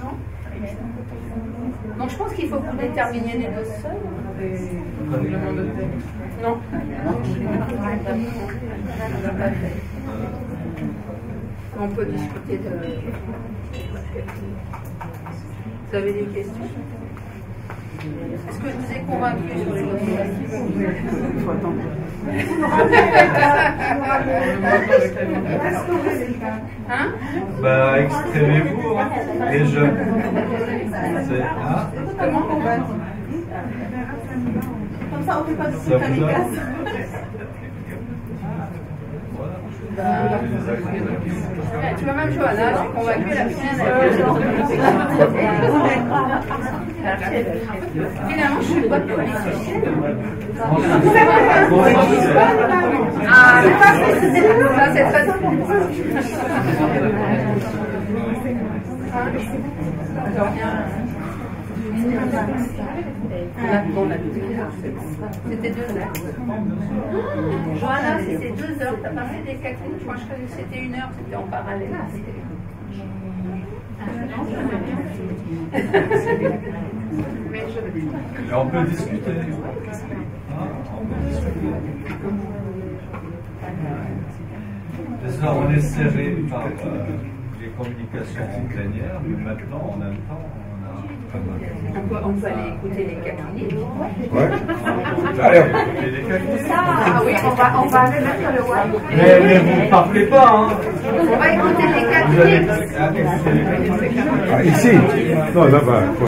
Non? Donc je pense qu'il faut que vous déterminiez les doses seules. Non. On peut discuter de... Vous avez des questions? Est-ce que je vous ai convaincu sur les doses? Il faut attendre. Hein? Bah, exprimez-vous, hein, les jeunes. Hein? Comment on va? Comme ça, on ne fait pas de Ça vous a... Tu vois, même Johanna, je suis convaincue, la finalement, je suis bonne politicienne. Ah, c'est pas fait, ça c'est très important. C'était 2 heures. Johanna, c'était 2 heures. T'as pas fait des calculs? Je crois que c'était 1 heure, c'était en parallèle. Mais on peut discuter. On peut discuter. Ça, on est serré par les communications plénières, mais maintenant, en même temps, on a... On peut aller écouter les cas cliniques. Ouais. Allez. Ah oui, on va aller mettre le web. Mais vous ne parlez pas, hein. On va écouter les cas cliniques. Ici. Non, là-bas.